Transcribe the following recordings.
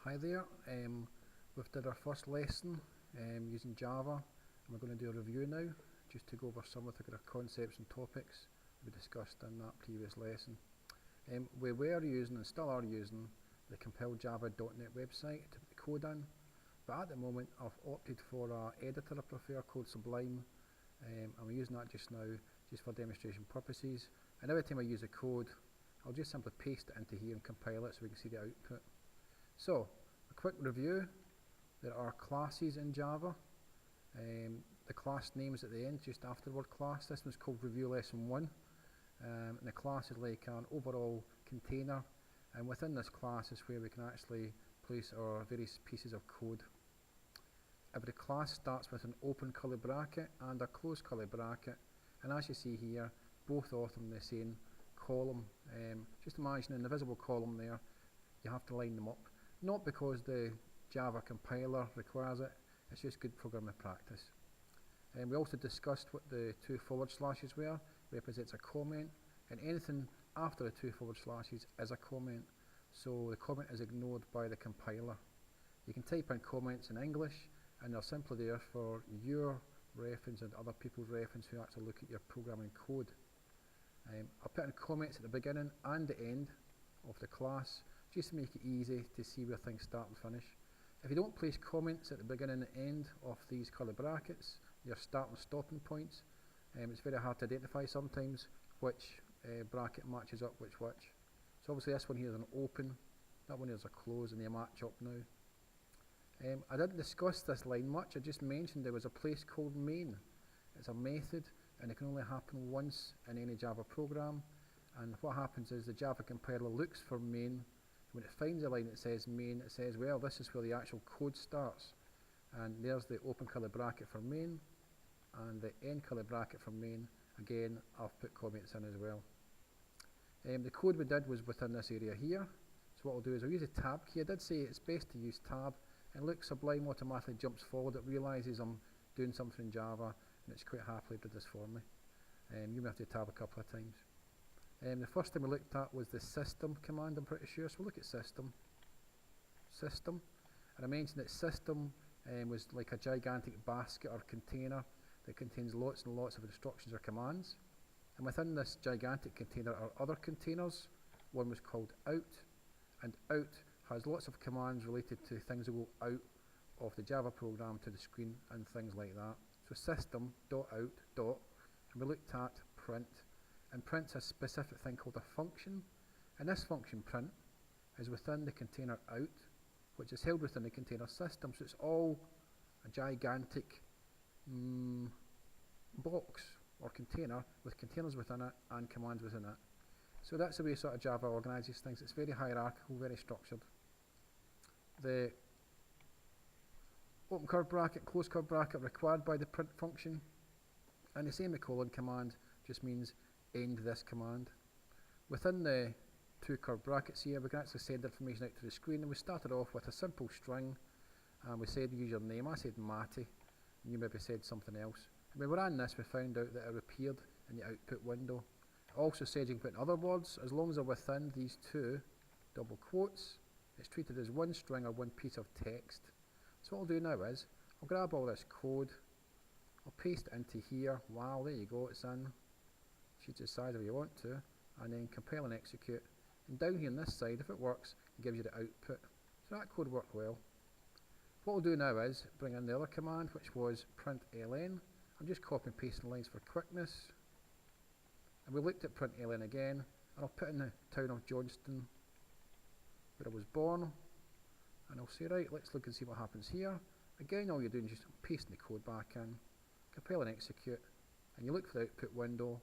Hi there, we've did our first lesson using Java, and we're going to do a review now, just to go over some of the concepts and topics we discussed in that previous lesson. We were using and still are using the compiled.java.net website to put the code in, but at the moment I've opted for an editor I prefer called Sublime, and we're using that just now just for demonstration purposes. And every time I use a code, I'll just simply paste it into here and compile it so we can see the output. So, a quick review. There are classes in Java. The class name is at the end, just after the word class. This one's called Review Lesson 1. And the class is like an overall container. And within this class is where we can actually place our various pieces of code. Every class starts with an open curly bracket and a closed curly bracket. And as you see here, both of them in the same column. Just imagine an invisible column there. You have to line them up. Not because the Java compiler requires it, it's just good programming practice. And we also discussed what the two forward slashes were, represents a comment, and anything after the two forward slashes is a comment, so the comment is ignored by the compiler. You can type in comments in English, and they're simply there for your reference and other people's reference who actually look at your programming code. I'll put in comments at the beginning and the end of the class, just to make it easy to see where things start and finish. If you don't place comments at the beginning and end of these curly brackets, your start and stopping points, it's very hard to identify sometimes which bracket matches up which. So obviously this one here is an open, that one here is a close, and they match up now. I didn't discuss this line much, I just mentioned there was a place called main. It's a method, and it can only happen once in any Java program. And what happens is the Java compiler looks for main. When it finds a line that says main, it says, well, this is where the actual code starts. And there's the open curly bracket for main, and the end curly bracket for main. Again, I've put comments in as well. The code we did was within this area here. So what I'll do is I'll use a tab key. I did say it's best to use tab, and look, Sublime automatically jumps forward. It realises I'm doing something in Java, and it's quite happily did this for me. You may have to tab a couple of times. The first thing we looked at was the system command, I'm pretty sure. So we'll look at system. System. And I mentioned that system was like a gigantic basket or container that contains lots and lots of instructions or commands. And within this gigantic container are other containers. One was called out. And out has lots of commands related to things that go out of the Java program to the screen and things like that. So System.out. And we looked at print. And print's a specific thing called a function, and this function print is within the container out, which is held within the container system, so it's all a gigantic box or container with containers within it and commands within it. So that's the way sort of Java organises things. It's very hierarchical, very structured. The open curly bracket, close curly bracket required by the print function, and the semicolon command just means end this command. Within the two curly brackets here, we can actually send information out to the screen, and we started off with a simple string, and we said use your name. I said Matty, and you maybe said something else. And when we ran this, we found out that it appeared in the output window. It also said you can put in other words, as long as they're within these two double quotes, it's treated as one string or one piece of text. So what I'll do now is, I'll grab all this code, I'll paste it into here. Wow, there you go, it's in. Sheet the size if you want to, and then compile and execute. And down here on this side, if it works, it gives you the output. So that code worked well. What we'll do now is bring in the other command, which was println. I'm just copying and pasting lines for quickness. And we looked at println again, and I'll put in the town of Johnston, where I was born, and I'll say, right, let's look and see what happens here. Again, all you're doing is just pasting the code back in, compile and execute, and you look for the output window.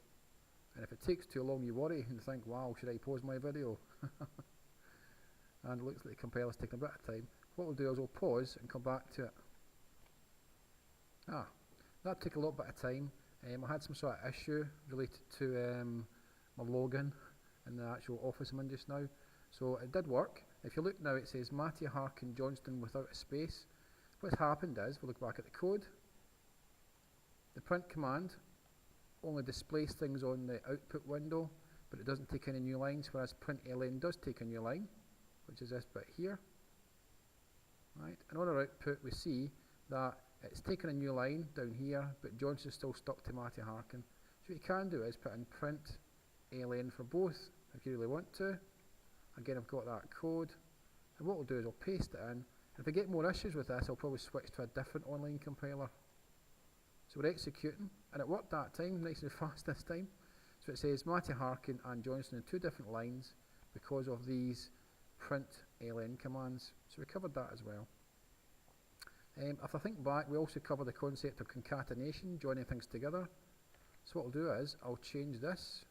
And if it takes too long, you worry and think, wow, should I pause my video? And it looks like the compiler's taking a bit of time. What we'll do is we'll pause and come back to it. That took a little bit of time. I had some sort of issue related to my login in the actual office I'm in just now. So it did work. If you look now, it says Matty Harkin Johnston without a space. What's happened is, we'll look back at the code. The print command only displays things on the output window, but it doesn't take any new lines, whereas println does take a new line, which is this bit here. right? And on our output we see that it's taken a new line down here, but Johnston's still stuck to Matty Harkin. So what you can do is put in print ln for both if you really want to. Again, I've got that code, and what we'll do is I'll paste it in. And if I get more issues with this, I'll probably switch to a different online compiler. So we're executing, and it worked that time, nice and fast this time. So it says Matty Harkin and Johnston in 2 different lines because of these print ln commands. So we covered that as well. If I think back, we also covered the concept of concatenation, joining things together. So what I'll do is, I'll change this,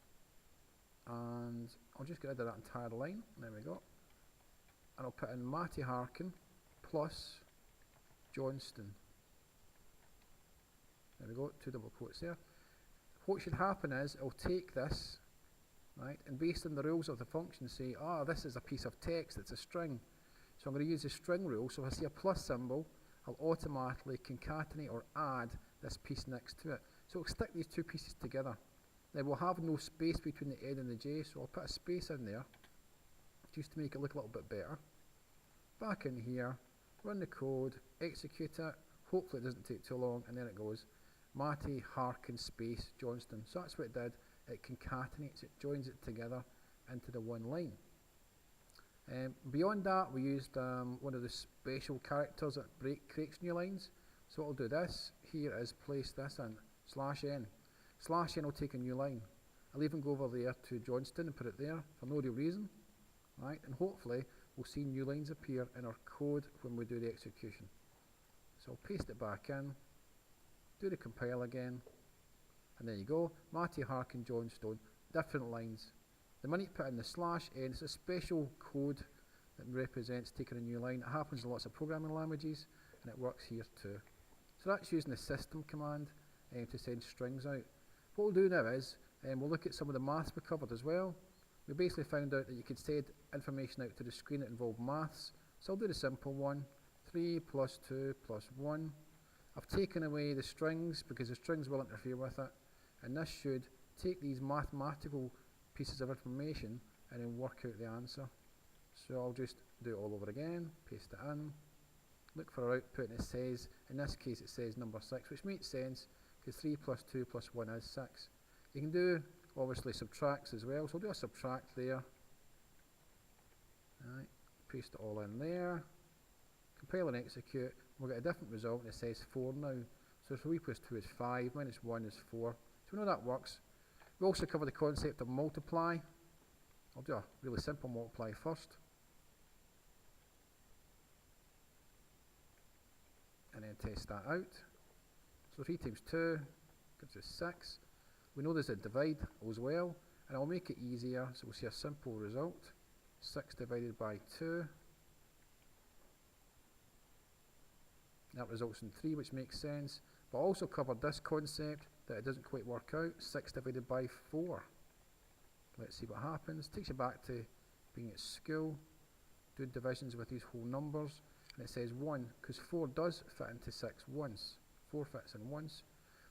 and I'll just get rid of that entire line. There we go. And I'll put in Matty Harkin plus Johnston. There we go, 2 double quotes there. What should happen is, I'll take this, right, and based on the rules of the function say, this is a piece of text, it's a string. So I'm going to use the string rule, so if I see a plus symbol, I'll automatically concatenate or add this piece next to it. So I'll stick these 2 pieces together. Then we'll have no space between the N and the J, so I'll put a space in there, just to make it look a little bit better. Back in here, run the code, execute it, hopefully it doesn't take too long, and then it goes Matty Harkin space Johnston. So that's what it did, it concatenates it, joins it together into the one line. Beyond that, we used one of the special characters that creates new lines. So what I'll do this here is place this in, /n. /n will take a new line. I'll even go over there to Johnston and put it there for no real reason, right? And hopefully we'll see new lines appear in our code when we do the execution. So I'll paste it back in, do the compile again, and there you go, Matty Harkin Johnston, different lines. The minute you put in the /n, it's a special code that represents taking a new line. It happens in lots of programming languages, and it works here too. So that's using the system command to send strings out. What we'll do now is, we'll look at some of the maths we covered as well. We basically found out that you could send information out to the screen that involved maths. So I'll do the simple one, 3 plus 2 plus 1. I've taken away the strings because the strings will interfere with it, and this should take these mathematical pieces of information and then work out the answer. So I'll just do it all over again, paste it in, look for our output, and it says, in this case it says number 6, which makes sense because 3 plus 2 plus 1 is 6. You can do obviously subtracts as well, so I'll do a subtract there. Right, paste it all in there, compile and execute, we'll get a different result and it says 4 now. So 3 plus 2 is 5, minus 1 is 4. So we know that works. We also cover the concept of multiply. I'll do a really simple multiply first. And then test that out. So 3 times 2 gives us 6. We know there's a divide as well, and I'll make it easier, so we'll see a simple result. 6 divided by 2. That results in 3, which makes sense. But I also covered this concept that it doesn't quite work out. 6 divided by 4. Let's see what happens. Takes you back to being at school, doing divisions with these whole numbers, and it says 1, because 4 does fit into 6 once. 4 fits in once.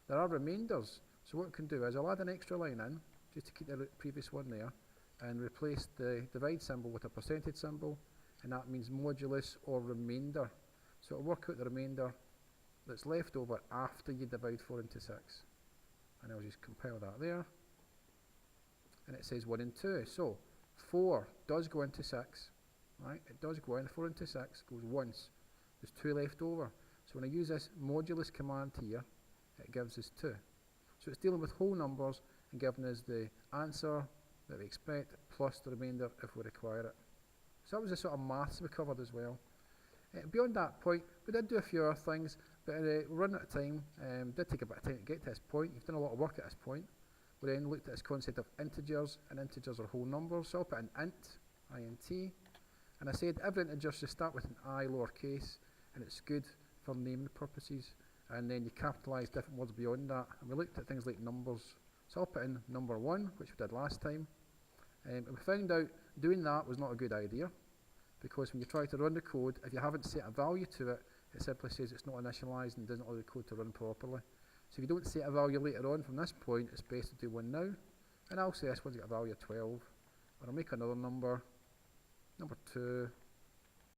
There are remainders, so what we can do is I'll add an extra line in, just to keep the previous one there, and replace the divide symbol with a percentage symbol, and that means modulus or remainder. So it'll work out the remainder that's left over after you divide 4 into 6. And I'll just compile that there. And it says 1 and 2. So 4 does go into 6. Right? It does go in. 4 into 6 goes once. There's 2 left over. So when I use this modulus command here, it gives us 2. So it's dealing with whole numbers and giving us the answer that we expect plus the remainder if we require it. So that was the sort of maths we covered as well. Beyond that point, we did do a few other things, but we're running out of time. Did take a bit of time to get to this point. You've done a lot of work at this point. We then looked at this concept of integers, and integers are whole numbers. So I'll put an int, and I said every integer should start with an I lowercase, and it's good for naming purposes. And then you capitalise different words beyond that. And we looked at things like numbers. So I'll put in number 1, which we did last time. And we found out doing that was not a good idea, because when you try to run the code, if you haven't set a value to it, it simply says it's not initialised and doesn't allow the code to run properly. So if you don't set a value later on from this point, it's best to do one now. And I'll say this one's got a value of 12. And I'll make another number 2,